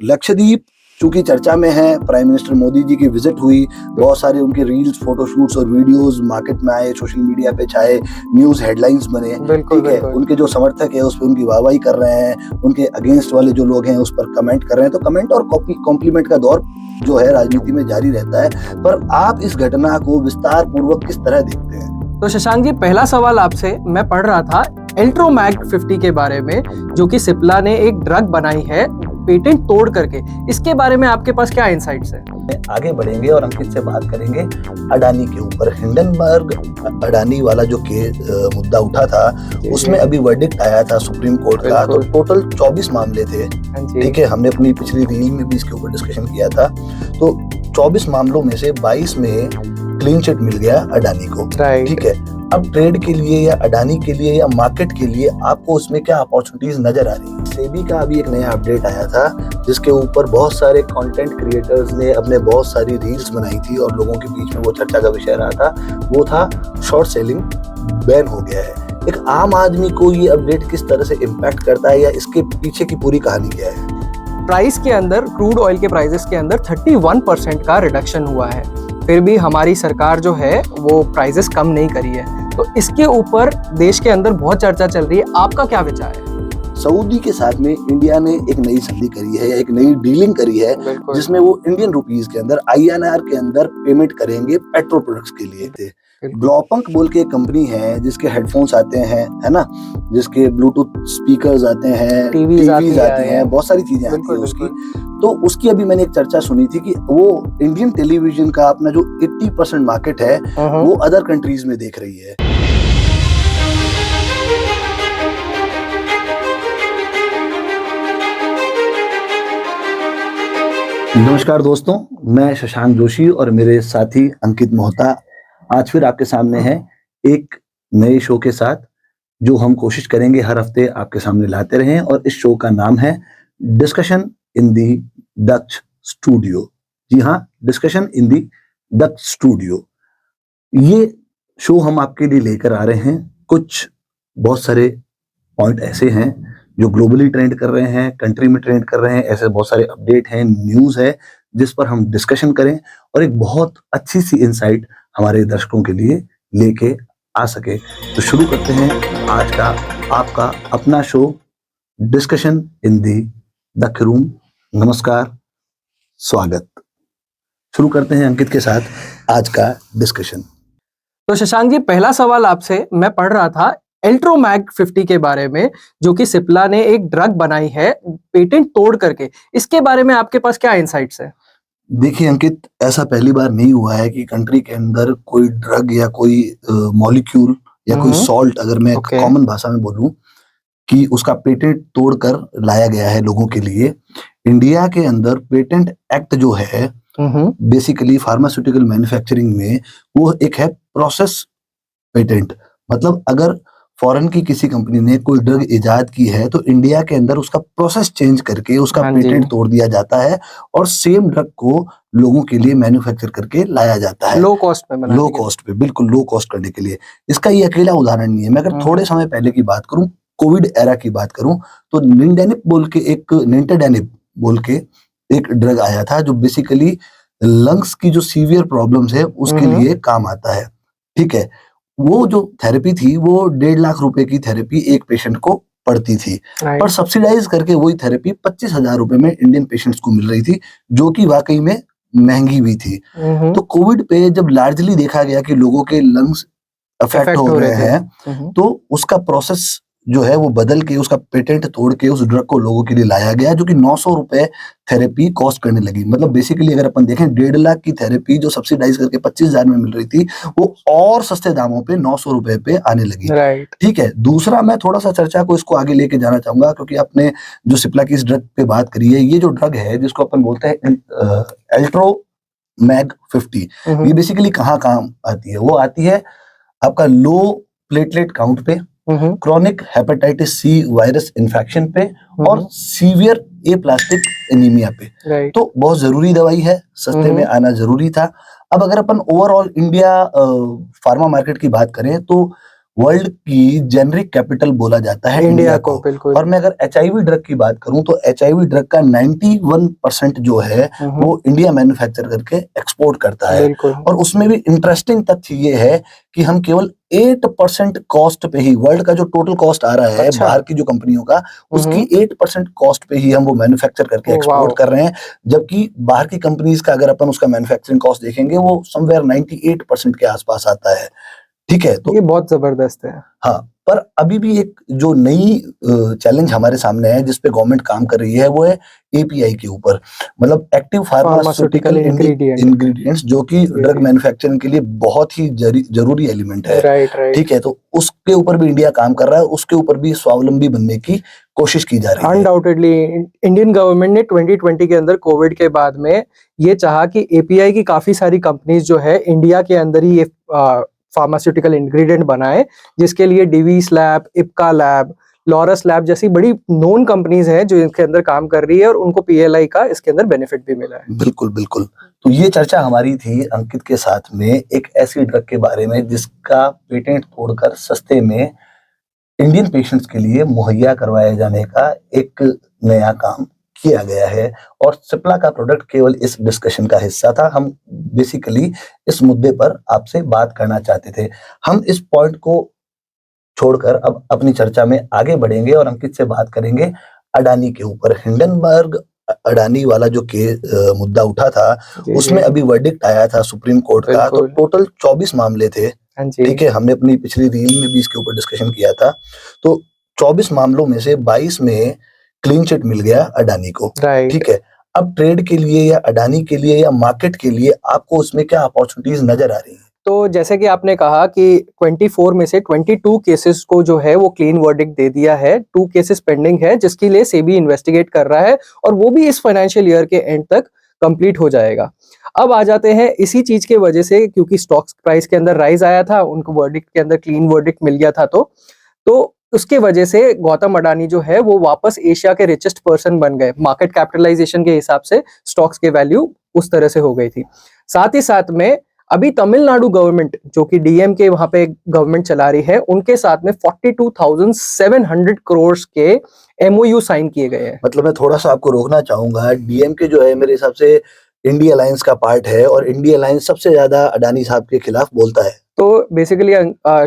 लक्षद्वीप चूंकि चर्चा में है, प्राइम मिनिस्टर मोदी जी की विजिट हुई, बहुत सारे उनके रील्स, फोटोशूट्स और वीडियोस मार्केट में आए, सोशल मीडिया पे छाए, न्यूज हेडलाइंस बने। ठीक है, उनके जो समर्थक है उस पर उनकी वाहवाही कर रहे हैं, उनके अगेंस्ट वाले जो लोग हैं उस पर कमेंट कर रहे हैं। तो कमेंट और कॉम्प्लीमेंट का दौर जो है राजनीति में जारी रहता है। पर आप इस घटना को विस्तार पूर्वक किस तरह देखते हैं? तो शशांक जी, पहला सवाल आपसे मैं पढ़ रहा था एल्ट्रोमैग 50 के बारे में, जो कि सिप्ला ने एक ड्रग बनाई है पेटेंट तोड़ करके। इसके बारे में आपके पास क्या इंसाइट्स है? आगे बढ़ेंगे और अंकित से बात करेंगे अडानी के ऊपर। हिंडनबर्ग अडानी वाला जो मुद्दा उठा था, उसमें अभी वर्डिक्ट आया था सुप्रीम कोर्ट का। तो टोटल 24 मामले थे। ठीक है, हमने अपनी पिछली रील में भी इसके ऊपर डिस्कशन किया था। तो 24 मामलों में से 22 में क्लीन चिट मिल गया अडानी को। ठीक है, अब ट्रेड के लिए या अडानी के लिए या मार्केट के लिए आपको उसमें क्या अपॉर्चुनिटीज नजर आ रही है? सेबी का अभी एक नया अपडेट आया था जिसके ऊपर बहुत सारे कंटेंट क्रिएटर्स ने अपने बहुत सारी रील्स बनाई थी और लोगों के बीच में वो चर्चा का विषय रहा था। वो था शॉर्ट सेलिंग बैन हो गया है। एक आम आदमी को ये अपडेट किस तरह से इम्पैक्ट करता है या इसके पीछे की पूरी कहानी क्या है? प्राइस के अंदर, क्रूड ऑयल के प्राइसेस के अंदर 31% का रिडक्शन हुआ है, फिर भी हमारी सरकार जो है वो प्राइसेस कम नहीं करी है। तो इसके ऊपर देश के अंदर बहुत चर्चा चल रही है, आपका क्या विचार है? सऊदी के साथ में इंडिया ने एक नई संधि करी है, एक नई डीलिंग करी है, जिसमें वो इंडियन रुपीस के अंदर INR के अंदर पेमेंट करेंगे पेट्रोल प्रोडक्ट्स के लिए थे। ग्लोपंक बोल के एक कंपनी है जिसके हेडफोन्स आते हैं, है ना, जिसके ब्लूटूथ स्पीकर्स आते हैं, टीवीज आते हैं, बहुत सारी चीजें आती हैं उसकी। तो उसकी अभी मैंने एक चर्चा सुनी थी कि वो इंडियन टेलीविजन का अपना जो 80% मार्केट है वो अदर कंट्रीज में देख रही है। नमस्कार दोस्तों, मैं शशांक जोशी और मेरे साथी अंकित मोहता आज फिर आपके सामने हैं एक नए शो के साथ, जो हम कोशिश करेंगे हर हफ्ते आपके सामने लाते रहें। और इस शो का नाम है discussion in the Dutch studio. जी हाँ, discussion in the Dutch studio. ये शो हम आपके लिए लेकर आ रहे हैं। कुछ बहुत सारे पॉइंट ऐसे हैं जो ग्लोबली ट्रेंड कर रहे हैं, कंट्री में ट्रेंड कर रहे हैं, ऐसे बहुत सारे अपडेट हैं, न्यूज है जिस पर हम डिस्कशन करें और एक बहुत अच्छी सी इंसाइट हमारे दर्शकों के लिए लेके आ सके। तो शुरू करते हैं आज का आपका अपना show discussion in the Dutch room. नमस्कार, स्वागत। शुरू करते हैं अंकित के साथ आज का डिस्कशन। तो शशांक जी, पहला सवाल आपसे मैं पढ़ रहा था एल्ट्रोमैग 50 के बारे में, जो कि सिप्ला ने एक ड्रग बनाई है पेटेंट तोड़ करके। इसके बारे में आपके पास क्या इंसाइट्स है? देखिए अंकित, ऐसा पहली बार नहीं हुआ है कि कंट्री के अंदर कोई ड्रग या कोई मॉलिक्यूल या कोई सॉल्ट, अगर मैं कॉमन भाषा में बोलूं, कि उसका पेटेंट तोड़कर लाया गया है लोगों के लिए। इंडिया के अंदर पेटेंट एक्ट जो है बेसिकली फार्मास्यूटिकल मैन्युफैक्चरिंग में वो एक है प्रोसेस पेटेंट। मतलब अगर फॉरेन की किसी कंपनी ने कोई ड्रग इजाद की है तो इंडिया के अंदर उसका प्रोसेस चेंज करके उसका पेटेंट तोड़ दिया जाता है और सेम ड्रग को लोगों के लिए मैन्युफैक्चर करके लाया जाता है लो कॉस्ट पे, बिल्कुल लो कॉस्ट करने के लिए। इसका ये अकेला उदाहरण नहीं है। मैं अगर थोड़े समय पहले की बात करूं, कोविड एरा की बात करूं, तो निंटेडेनिप बोल के एक ड्रग आया था जो बेसिकली लंग्स की जो सीवियर प्रॉब्लम्स है उसके लिए काम आता है। ठीक है, वो जो थेरेपी थी वो 1.5 लाख रुपए की थेरेपी एक पेशेंट को पड़ती थी, पर सब्सिडाइज करके वही थेरेपी 25,000 रुपए में इंडियन पेशेंट्स को मिल रही थी, जो कि वाकई में महंगी भी थी। तो कोविड पे जब लार्जली देखा गया कि लोगों के लंग्स अफेक्ट हो रहे हैं, तो उसका प्रोसेस जो है वो बदल के उसका पेटेंट तोड़ के उस ड्रग को लोगों के लिए लाया गया, जो कि 900 रुपए थेरेपी कॉस्ट करने लगी। मतलब बेसिकली अगर अपन देखें, 1.5 लाख की थेरेपी जो सब्सिडाइज करके 25,000 में मिल रही थी, वो और सस्ते दामों पे 900 रुपए पे आने लगी। ठीक है, दूसरा मैं थोड़ा सा चर्चा को इसको आगे लेके जाना चाहूंगा, क्योंकि आपने जो सिप्ला की इस ड्रग पे बात करी है, ये जो ड्रग है जिसको अपन बोलते हैं एल्ट्रोमैग 50, ये बेसिकली कहाँ काम आती है? वो आती है आपका लो प्लेटलेट काउंट पे, chronic hepatitis C virus infection पे और सीवियर एप्लास्टिक एनीमिया पे। तो बहुत जरूरी दवाई है, सस्ते में आना जरूरी था। अब अगर अपन ओवरऑल इंडिया फार्मा मार्केट की बात करें तो वर्ल्ड की जेनरिक कैपिटल बोला जाता है इंडिया को। बिल्कुल। और मैं अगर एचआईवी ड्रग की बात करूं तो एचआईवी ड्रग का 91% जो है वो इंडिया मैन्युफैक्चर करके एक्सपोर्ट करता है। बिल्कुल। और उसमें भी इंटरेस्टिंग तथ्य ये है कि हम केवल 8% कॉस्ट पे ही, वर्ल्ड का जो टोटल कॉस्ट आ रहा है अच्छा। बाहर की जो कंपनियों का, उसकी 8% कॉस्ट पे ही हम वो मैन्युफैक्चर करके एक्सपोर्ट कर रहे हैं। जबकि बाहर की कंपनीज का अगर अपन उसका मैन्युफैक्चरिंग कॉस्ट देखेंगे वो समवेयर 98% के आसपास आता है। ठीक है, तो ये बहुत जबरदस्त है। हाँ, पर अभी भी एक जो नई चैलेंज हमारे सामने है जिस पे गवर्नमेंट काम कर रही है वो है एपीआई के ऊपर, मतलब एक्टिव फार्मास्यूटिकल इंग्रेडिएंट्स, जो कि ड्रग मैन्युफैक्चरिंग के लिए बहुत ही जरूरी एलिमेंट है। Right right. ठीक है, तो उसके ऊपर भी इंडिया काम कर रहा है, उसके ऊपर भी स्वावलंबी बनने की कोशिश की जा रही है। अनडाउटेडली इंडियन गवर्नमेंट ने 2020 के अंदर कोविड के बाद में ये चाहा कि एपीआई की काफी सारी कंपनीज जो है इंडिया के अंदर ही ये फार्मास्यूटिकल इंग्रेडिएंट बनाए, जिसके लिए Divi's lab, Ipca lab, Laurus lab जैसी बड़ी नोन कंपनीज हैं जो इसके अंदर काम कर रही है और उनको पीएलआई का इसके अंदर बेनिफिट भी मिला है। बिल्कुल बिल्कुल। तो ये चर्चा हमारी थी अंकित के साथ में एक ऐसी ड्रग के बारे में जिसका पेटेंट तोड़कर सस्ते में इंडियन पेशेंट्स के लिए मुहैया करवाए जाने का एक नया काम किया गया है। और सिप्ला का प्रोडक्ट केवल इस डिस्कशन का हिस्सा था। हम बेसिकली इस मुद्दे पर आपसे बात करना चाहते थे। हम इस पॉइंट को छोड़कर अब अपनी चर्चा में आगे बढ़ेंगे और अंकित से बात करेंगे अडानी के ऊपर। हिंडनबर्ग अडानी वाला जो मुद्दा उठा था, उसमें अभी वर्डिक्ट आया था सुप्रीम कोर्ट का। तो टोटल 24 मामले थे। ठीक है, हमने अपनी पिछली रील में भी इसके ऊपर डिस्कशन किया था। तो 24 मामलों में से 22 में क्लीन चिट मिल गया अडानी को। ठीक है, अब ट्रेड के लिए या अडानी के लिए या मार्केट के लिए आपको उसमें क्या अपॉर्चुनिटीज नजर आ रही हैं? तो जैसे कि आपने कहा कि 24 में से 22 केसेस को जो है वो क्लीन वर्डिक्ट दे दिया है। 2 केसेस पेंडिंग है जिसके लिए सेबी इन्वेस्टिगेट कर रहा है और वो भी इस फाइनेंशियल ईयर के एंड तक कंप्लीट हो जाएगा। अब आ जाते हैं इसी चीज के वजह से, क्योंकि स्टॉक्स प्राइस के अंदर राइज आया था, उनको वर्डिक्ट के अंदर क्लीन वर्डिक्ट मिल गया था, तो उसके वजह से गौतम अडानी जो है वो वापस एशिया के रिचेस्ट पर्सन बन गए। मार्केट कैपिटलाइजेशन के हिसाब से स्टॉक्स के वैल्यू उस तरह से हो गई थी। साथ ही साथ में अभी तमिलनाडु गवर्नमेंट, जो कि डीएम के वहां पे गवर्नमेंट चला रही है, उनके साथ में 42,700 करोड़ के एमओयू साइन किए गए हैं। मतलब मैं थोड़ा सा आपको रोकना चाहूंगा, डीएम के जो है मेरे हिसाब से इंडिया अलायंस का पार्ट है और इंडिया अलायंस सबसे ज्यादा अडानी साहब के खिलाफ बोलता है। तो बेसिकली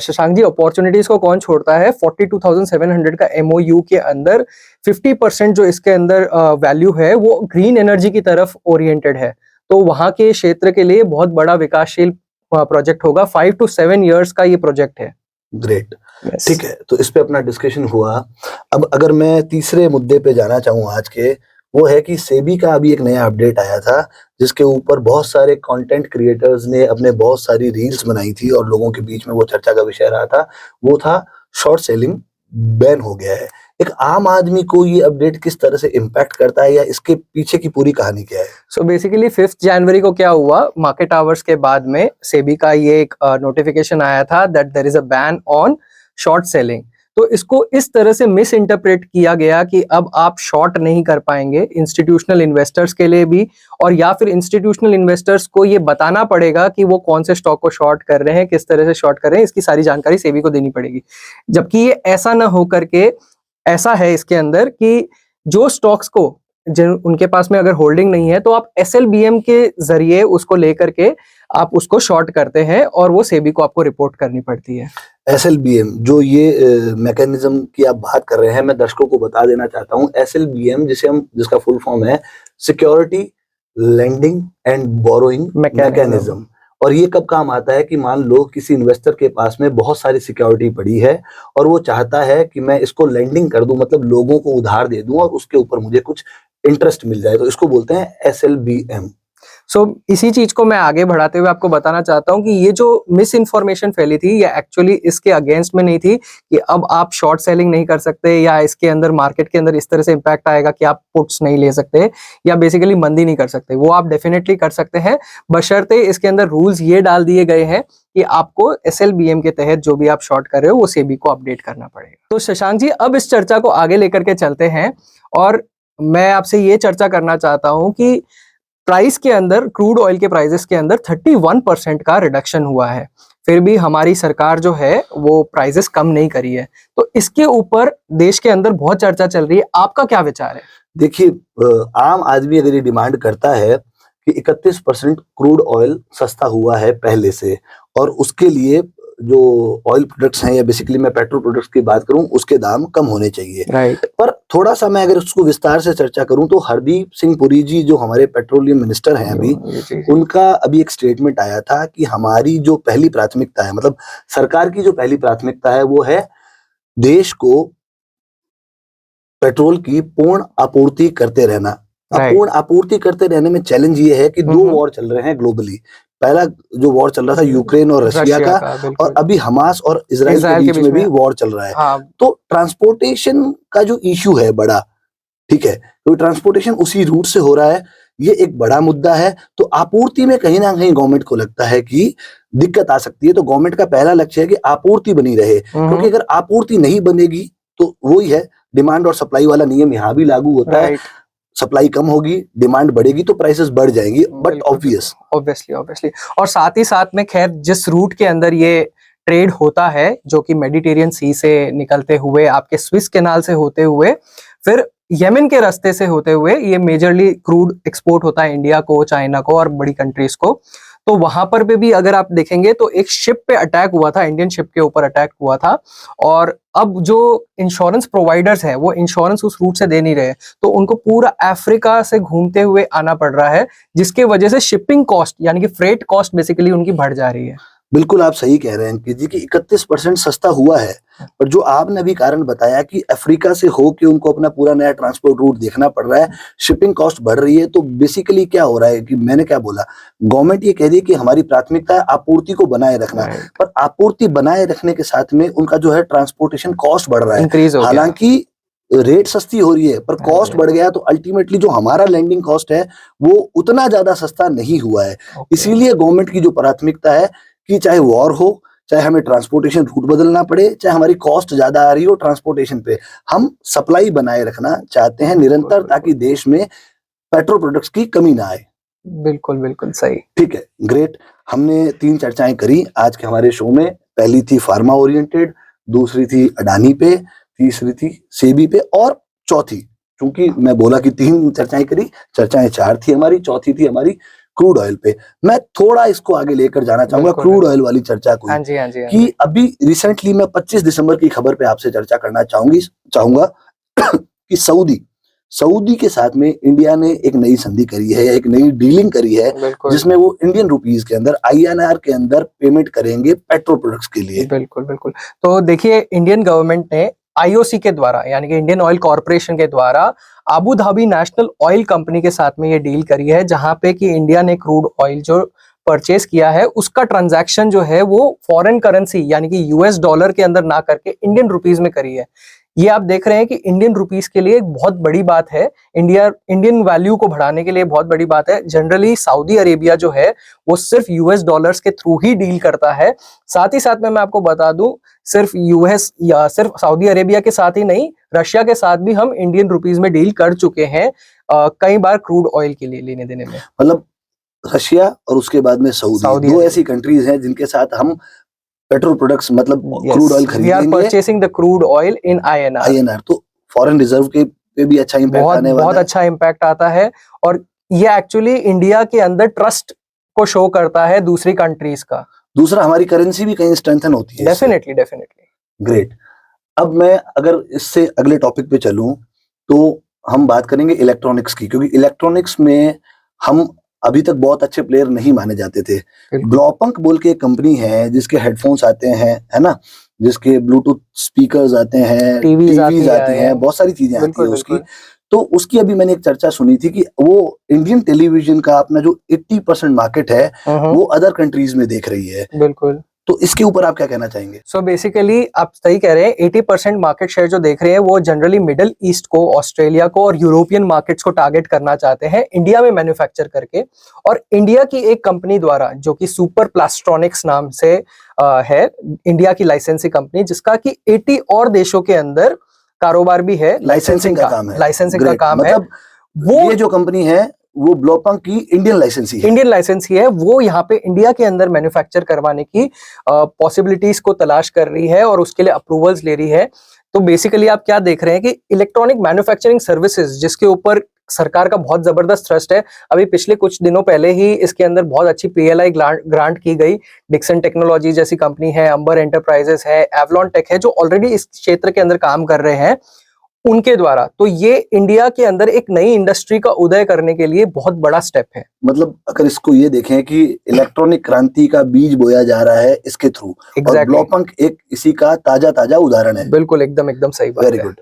शशांक जी, अपॉर्चुनिटीज को कौन छोड़ता है? 42,700 का एमओयू के अंदर 50% जो इसके अंदर वैल्यू है वो ग्रीन एनर्जी की तरफ ओरिएंटेड है। तो वहां के क्षेत्र के लिए बहुत बड़ा विकासशील प्रोजेक्ट होगा। 5 to 7 years का ये प्रोजेक्ट है। ग्रेट। ठीक है, तो इस पे अपना डिस्कशन हुआ। अब अगर मैं तीसरे मुद्दे पे जाना चाहूँ आज के, वो है कि सेबी का अभी एक नया अपडेट आया था जिसके ऊपर बहुत सारे कंटेंट क्रिएटर्स ने अपने बहुत सारी रील्स बनाई थी और लोगों के बीच में वो चर्चा का विषय रहा था। वो था शॉर्ट सेलिंग बैन हो गया है। एक आम आदमी को ये अपडेट किस तरह से इम्पैक्ट करता है या इसके पीछे की पूरी कहानी क्या है? सो बेसिकली 5 जनवरी को क्या हुआ, मार्केट आवर्स के बाद में सेबी का ये एक नोटिफिकेशन आया था that there is a ban on short selling. तो इसको इस तरह से मिस इंटरप्रेट किया गया कि अब आप शॉर्ट नहीं कर पाएंगे इंस्टीट्यूशनल इन्वेस्टर्स के लिए भी, और या फिर इंस्टीट्यूशनल इन्वेस्टर्स को ये बताना पड़ेगा कि वो कौन से स्टॉक को शॉर्ट कर रहे हैं, किस तरह से शॉर्ट कर रहे हैं, इसकी सारी जानकारी सेबी को देनी पड़ेगी। जबकि ये ऐसा ना हो करके ऐसा है इसके अंदर कि जो स्टॉक्स को उनके पास में अगर होल्डिंग नहीं है तो आप एसएलबीएम के जरिए उसको लेकर के आप उसको शॉर्ट करते हैं और वो सेबी को आपको रिपोर्ट करनी पड़ती है। एसएलबीएम जो ये मैकेनिज्म की आप बात कर रहे हैं, मैं दर्शकों को बता देना चाहता हूँ। एसएलबीएम जिसका फुल फॉर्म है security lending and borrowing mechanism. और ये कब काम आता है कि मान लो किसी इन्वेस्टर के पास में बहुत सारी सिक्योरिटी पड़ी है और वो चाहता है कि मैं इसको लेंडिंग कर दूं, मतलब लोगों को उधार दे दूं और उसके ऊपर मुझे कुछ इंटरेस्ट मिल जाए, तो इसको बोलते हैं एसएलबीएम। इसी चीज को मैं आगे बढ़ाते हुए आपको बताना चाहता हूं कि ये जो मिस इन्फॉर्मेशन फैली थी ये एक्चुअली इसके अगेंस्ट में नहीं थी कि अब आप शॉर्ट सेलिंग नहीं कर सकते या इसके अंदर मार्केट के अंदर इस तरह से इंपैक्ट आएगा कि आप पुट्स नहीं ले सकते या बेसिकली मंदी नहीं कर सकते। वो आप डेफिनेटली कर सकते हैं, बशर्ते इसके अंदर रूल्स ये डाल दिए गए हैं कि आपको एसएलबीएम के तहत जो भी आप शॉर्ट कर रहे हो वो सेबी को अपडेट करना पड़ेगा। तो शशांक जी, अब इस चर्चा को आगे लेकर के चलते हैं और मैं आपसे ये चर्चा करना चाहता हूं कि प्राइस के अंदर, क्रूड ऑयल के प्राइसेस के अंदर 31% का रिडक्शन हुआ है। फिर भी हमारी सरकार जो है वो प्राइजेस कम नहीं करी है। तो इसके ऊपर देश के अंदर बहुत चर्चा चल रही है, आपका क्या विचार है? देखिए, आम आदमी अगर ये डिमांड करता है कि 31% क्रूड ऑयल सस्ता हुआ है पहले से, और उसके लिए जो ऑयल प्रोडक्ट्स हैं या बेसिकली मैं पेट्रोल प्रोडक्ट्स की बात करूं, उसके दाम कम होने चाहिए। राइट। पर थोड़ा सा मैं अगर उसको विस्तार से चर्चा करूं तो हरदीप सिंह पुरी जी जो हमारे पेट्रोलियम मिनिस्टर हैं अभी, उनका अभी एक स्टेटमेंट आया था कि हमारी जो पहली प्राथमिकता है, मतलब सरकार की जो पहली प्राथमिकता है, वो है देश को पेट्रोल की पूर्ण आपूर्ति करते रहना। पूर्ण आपूर्ति करते रहने में चैलेंज ये है कि दो वॉर चल रहे हैं ग्लोबली। पहला जो वॉर चल रहा था यूक्रेन और रशिया का, और अभी हमास और इजराइल के बीच में भी वॉर चल रहा है। हाँ। तो ट्रांसपोर्टेशन का जो इश्यू है बड़ा, ठीक है, तो ट्रांसपोर्टेशन उसी रूट से हो रहा है, ये एक बड़ा मुद्दा है। तो आपूर्ति में कहीं ना कहीं गवर्नमेंट को लगता है कि दिक्कत आ सकती है। तो गवर्नमेंट का पहला लक्ष्य है कि आपूर्ति बनी रहे, क्योंकि अगर आपूर्ति नहीं बनेगी तो वही है, डिमांड और सप्लाई वाला नियम यहाँ भी लागू होता है। सप्लाई कम होगी, डिमांड बढ़ेगी तो प्राइसेस बढ़ जाएंगी, बट ऑब्वियसली। और साथ ही साथ में खैर जिस रूट के अंदर ये ट्रेड होता है, जो कि मेडिटेरियन सी से निकलते हुए आपके स्विस कैनाल से होते हुए फिर यमन के रास्ते से होते हुए ये मेजरली क्रूड एक्सपोर्ट होता है इंडिया को, चाइना को और बड़ी कंट्रीज को। तो वहां पर भी अगर आप देखेंगे तो एक शिप पे अटैक हुआ था, इंडियन शिप के ऊपर अटैक हुआ था, और अब जो इंश्योरेंस प्रोवाइडर्स हैं वो इंश्योरेंस उस रूट से दे नहीं रहे, तो उनको पूरा अफ्रीका से घूमते हुए आना पड़ रहा है, जिसके वजह से शिपिंग कॉस्ट यानी कि फ्रेट कॉस्ट बेसिकली उनकी बढ़ जा रही है। बिल्कुल आप सही कह रहे हैं अंकित जी कि 31% सस्ता हुआ है, पर जो आपने अभी कारण बताया कि अफ्रीका से होके उनको अपना पूरा नया ट्रांसपोर्ट रूट देखना पड़ रहा है, शिपिंग कॉस्ट बढ़ रही है, तो बेसिकली क्या हो रहा है कि मैंने क्या बोला, गवर्नमेंट ये कह रही है कि हमारी प्राथमिकता है आपूर्ति को बनाए रखना, पर आपूर्ति बनाए रखने के साथ में उनका जो है ट्रांसपोर्टेशन कॉस्ट बढ़ रहा है। हालांकि रेट सस्ती हो रही है पर कॉस्ट बढ़ गया, तो अल्टीमेटली जो हमारा लैंडिंग कॉस्ट है वो उतना ज्यादा सस्ता नहीं हुआ है। इसीलिए गवर्नमेंट की जो प्राथमिकता है कि चाहे वॉर हो, चाहे हमें ट्रांसपोर्टेशन रूट बदलना पड़े, चाहे हमारी कॉस्ट ज्यादा आ रही हो ट्रांसपोर्टेशन पे, हम सप्लाई बनाए रखना चाहते हैं निरंतर, ताकि देश में पेट्रोल प्रोडक्ट्स की कमी ना आए। बिल्कुल सही। ठीक है, ग्रेट। हमने 3 चर्चाएं करी आज के हमारे शो में। पहली थी फार्मा ओरिएंटेड, दूसरी थी अडानी पे, तीसरी थी सेबी पे, और चौथी, क्योंकि मैं बोला कि 3 चर्चाएं करी, चर्चाएं 4 थी हमारी, चौथी थी हमारी क्रूड ऑयल पे। मैं थोड़ा इसको आगे लेकर जाना चाहूंगा क्रूड ऑयल वाली चर्चा को, कि अभी रिसेंटली मैं 25 दिसंबर की खबर पे आपसे चर्चा करना चाहूंगा कि सऊदी के साथ में इंडिया ने एक नई संधि करी है, एक नई डीलिंग करी है, जिसमें वो इंडियन रुपीस के अंदर, INR के अंदर पेमेंट करेंगे पेट्रोल प्रोडक्ट्स के लिए। बिल्कुल। तो देखिए, इंडियन गवर्नमेंट ने IOC के द्वारा यानी कि इंडियन ऑयल कॉर्पोरेशन के द्वारा Abu Dhabi national oil company के साथ में ये डील करी है, जहां पे कि इंडिया ने क्रूड ऑयल जो परचेज किया है उसका ट्रांजैक्शन जो है वो फॉरेन करेंसी यानी कि US डॉलर के अंदर ना करके इंडियन रुपीस में करी है। ये आप देख रहे हैं कि इंडियन रुपीस के लिए एक बहुत बड़ी बात है, इंडियन वैल्यू को बढ़ाने के लिए बहुत बड़ी बात है। जनरली सऊदी अरेबिया जो है वो सिर्फ US डॉलर्स के थ्रू ही डील करता है। साथ ही साथ में मैं आपको बता दूं, सिर्फ US या सिर्फ सऊदी अरेबिया के साथ ही नहीं, रशिया के साथ भी हम इंडियन रुपीस में डील कर चुके हैं कई बार क्रूड ऑयल के लिए लेने देने में। मतलब रशिया और उसके बाद में सऊदी, दो ऐसी कंट्रीज हैं जिनके साथ हम पेट्रोल प्रोडक्ट्स मतलब क्रूड ऑयल खरीदेंगे। We are purchasing the crude oil in INR। तो फॉरेन रिजर्व के पे भी अच्छा इम्पैक्ट आने वाला है। बहुत अच्छा इम्पैक्ट आता है, और ये एक्चुअली इंडिया के अंदर ट्रस्ट को शो करता है दूसरी कंट्रीज का। दूसरा, हमारी करेंसी भी कहीं स्ट्रेंथन होती है। डेफिनेटली। ग्रेट। अब मैं अगर इससे अगले टॉपिक पे चलूं तो हम बात करेंगे इलेक्ट्रॉनिक्स की, क्योंकि इलेक्ट्रॉनिक्स में हम अभी तक बहुत अच्छे प्लेयर नहीं माने जाते थे। ग्लोपंक बोल के एक कंपनी है जिसके हेडफोन्स आते हैं, है ना, जिसके ब्लूटूथ स्पीकर्स आते हैं, टीवीज आती हैं, बहुत सारी चीजें आती हैं उसकी। तो उसकी अभी मैंने एक चर्चा सुनी थी कि वो इंडियन टेलीविजन का अपना जो 80% मार्केट है वो अदर कंट्रीज में देख रही है। बिल्कुल। तो इसके ऊपर आप क्या कहना चाहेंगे? सो बेसिकली आप सही कह रहे हैं, 80% मार्केट शेयर जो देख रहे हैं वो जनरली मिडिल ईस्ट को, ऑस्ट्रेलिया को और यूरोपियन मार्केट्स को टारगेट करना चाहते हैं इंडिया में मैन्युफैक्चर करके। और इंडिया की एक कंपनी द्वारा जो कि सुपर प्लास्ट्रॉनिक्स नाम से है, इंडिया की लाइसेंसिंग कंपनी, जिसका कि 80 और देशों के अंदर कारोबार भी है, लाइसेंसिंग का काम है। मतलब वो ये जो कंपनी है वो ब्लोपंग की इंडियन लाइसेंसी है। इंडियन लाइसेंस ही है, वो यहाँ पे इंडिया के अंदर मैन्युफैक्चर करवाने की पॉसिबिलिटीज को तलाश कर रही है और उसके लिए अप्रूवल्स ले रही है। तो बेसिकली आप क्या देख रहे हैं कि इलेक्ट्रॉनिक मैन्युफैक्चरिंग सर्विसेज, जिसके ऊपर सरकार का बहुत जबरदस्त ट्रस्ट है। अभी पिछले कुछ दिनों पहले ही इसके अंदर बहुत अच्छी PLI ग्रांट की गई। डिक्सन टेक्नोलॉजी जैसी कंपनी है, अंबर एंटरप्राइजेस है, एवलॉन टेक है, जो ऑलरेडी इस क्षेत्र के अंदर काम कर रहे हैं, उनके द्वारा। तो ये इंडिया के अंदर एक नई इंडस्ट्री का उदय करने के लिए बहुत बड़ा स्टेप है। मतलब अगर इसको ये देखें कि इलेक्ट्रॉनिक क्रांति का बीज बोया जा रहा है इसके थ्रू, और Exactly. ब्लोपंक एक इसी का ताजा उदाहरण है। बिल्कुल, एकदम सही बात है। Very good.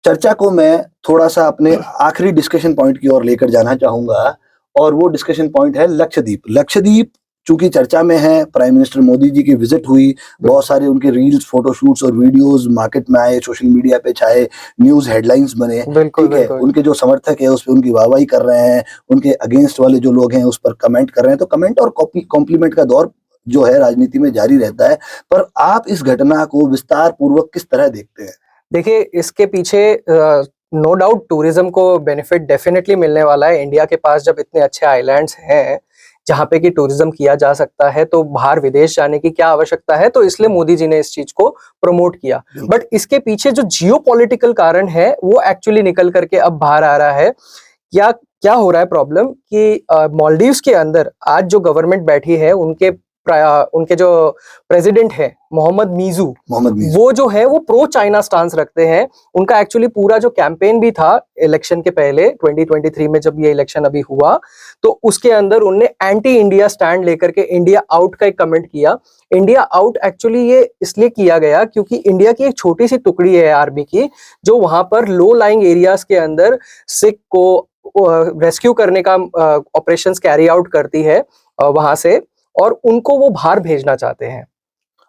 चर्चा को मैं थोड़ा सा अपने आखिरी डिस्कशन पॉइंट की ओर लेकर जाना चाहूंगा, और वो डिस्कशन पॉइंट है लक्षद्वीप। लक्षद्वीप चूंकि चर्चा में है, प्राइम मिनिस्टर मोदी जी की विजिट हुई, बहुत सारे उनके रील्स, फोटोशूट्स और वीडियोस मार्केट में आए, सोशल मीडिया पे छाए, न्यूज हेडलाइंस बने। ठीक है, उनके जो समर्थक है उस पर उनकी वाहवाही कर रहे हैं, उनके अगेंस्ट वाले जो लोग हैं उस पर कमेंट कर रहे हैं। तो कमेंट और कॉम्प्लीमेंट का दौर जो है राजनीति में जारी रहता है, पर आप इस घटना को विस्तार पूर्वक किस तरह देखते हैं? देखिए, इसके पीछे नो डाउट टूरिज्म को बेनिफिट डेफिनेटली मिलने वाला है। इंडिया के पास जब इतने अच्छे आइलैंड्स हैं जहाँ पे कि टूरिज्म किया जा सकता है, तो बाहर विदेश जाने की क्या आवश्यकता है। तो इसलिए मोदी जी ने इस चीज को प्रमोट किया। बट इसके पीछे जो जियोपॉलिटिकल कारण है वो एक्चुअली निकल करके अब बाहर आ रहा है। क्या क्या हो रहा है प्रॉब्लम कि मालदीव्स के अंदर आज जो गवर्नमेंट बैठी है, उनके जो प्रेसिडेंट है मोहम्मद मीजू, वो जो है वो प्रो चाइना स्टांस रखते हैं। उनका एक्चुअली पूरा जो कैंपेन भी था इलेक्शन के पहले 2023 में, जब ये इलेक्शन अभी हुआ, तो उसके अंदर उनने एंटी इंडिया स्टैंड लेकर के इंडिया आउट का एक कमेंट किया। इंडिया आउट एक्चुअली ये इसलिए किया गया क्योंकि इंडिया की एक छोटी सी टुकड़ी है आर्मी की, जो वहां पर लो लाइंग एरियाज के अंदर सिख को रेस्क्यू करने का ऑपरेशंस कैरी आउट करती है वहां से, और उनको वो बाहर भेजना चाहते हैं।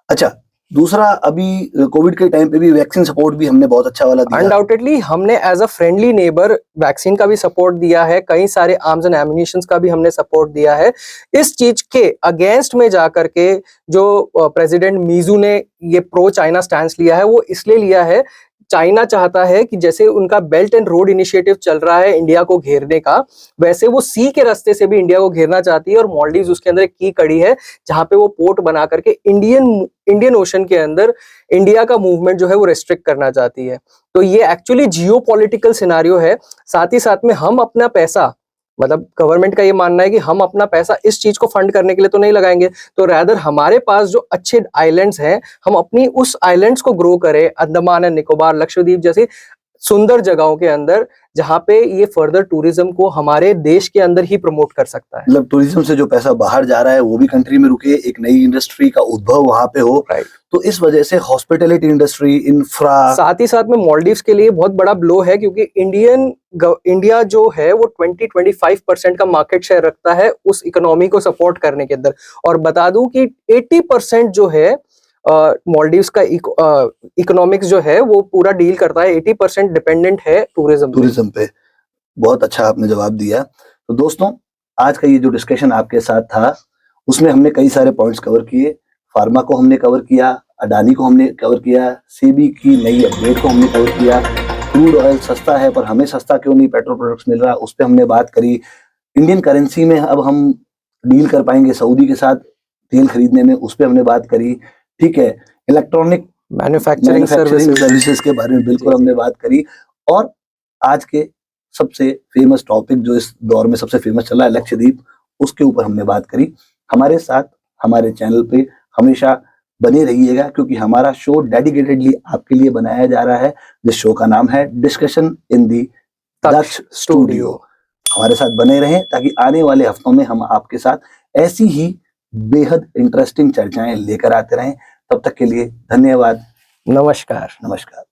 अच्छा, दूसरा, अभी कोविड के टाइम पे भी वैक्सीन सपोर्ट भी हमने बहुत अच्छा वाला दिया। अनडाउटेडली हमने as a friendly neighbour vaccine का भी सपोर्ट दिया है, कई सारे आर्म्स एंड एम्युनिशंस का भी हमने सपोर्ट दिया है। इस चीज के अगेंस्ट में जाकर के जो प्रेसिडेंट मीजू ने ये प्रो चाइना स्टैंड लिया है, वो इसलिए लिया है, चाइना चाहता है कि जैसे उनका बेल्ट एंड रोड इनिशिएटिव चल रहा है इंडिया को घेरने का, वैसे वो सी के रास्ते से भी इंडिया को घेरना चाहती है। और मालदीव्स उसके अंदर एक की कड़ी है, जहां पे वो पोर्ट बना करके इंडियन ओशन के अंदर इंडिया का मूवमेंट जो है वो रेस्ट्रिक्ट करना चाहती है। तो ये एक्चुअली जियोपॉलिटिकल सिनारियो है। साथ ही साथ में हम अपना पैसा, मतलब गवर्नमेंट का ये मानना है कि हम अपना पैसा इस चीज को फंड करने के लिए तो नहीं लगाएंगे, तो रैदर हमारे पास जो अच्छे आइलैंड्स हैं, हम अपनी उस आइलैंड्स को ग्रो करें, अंडमान एंड निकोबार, लक्षद्वीप जैसी सुंदर जगहों के अंदर, जहां पे ये फर्दर टूरिज्म को हमारे देश के अंदर ही प्रमोट कर सकता है। मतलब टूरिज्म से जो पैसा बाहर जा रहा है वो भी कंट्री में रुके, एक नई इंडस्ट्री का उद्भव वहां पे हो। राइट। तो इस वजह से हॉस्पिटैलिटी इंडस्ट्री, इंफ्रा, साथ ही साथ में मालदीव्स के लिए बहुत बड़ा ब्लो है, क्योंकि इंडिया जो है वो 20-25% का मार्केट शेयर रखता है उस इकोनॉमी को सपोर्ट करने के अंदर। और बता दूं कि 80% जो है मालदीव्स का इकोनॉमिक्स जो है वो पूरा डील करता है, 80% डिपेंडेंट है टूरिज्म पे। बहुत अच्छा आपने जवाब दिया। तो दोस्तों, आज का ये जो डिस्कशन आपके साथ था उसमें हमने कई सारे पॉइंट्स कवर किए। फार्मा को हमने कवर किया, अडानी को हमने कवर किया, सेबी की नई अपडेट को हमने कवर किया, क्रूड ऑयल सस्ता है पर हमें सस्ता क्यों नहीं पेट्रोल प्रोडक्ट्स मिल रहा, उस पर हमने बात करी। इंडियन करेंसी में अब हम डील कर पाएंगे सऊदी के साथ तेल खरीदने में, उस पर हमने बात करी। ठीक है, इलेक्ट्रॉनिक मैन्युफैक्चरिंग सर्विसेज के बारे में बिल्कुल हमने बात करी। और आज के सबसे फेमस टॉपिक जो इस दौर में सबसे फेमस चल रहा है, लक्षद्वीप, उसके ऊपर हमने बात करी। हमारे साथ हमारे चैनल पे हमेशा बने रहिएगा, क्योंकि हमारा शो डेडिकेटेडली आपके लिए बनाया जा रहा है। जिस शो का नाम है discussion in the Daksha studio. हमारे साथ बने रहें ताकि आने वाले हफ्तों में हम आपके साथ ऐसी ही बेहद इंटरेस्टिंग चर्चाएं लेकर आते रहें। तब तक के लिए धन्यवाद। नमस्कार। नमस्कार।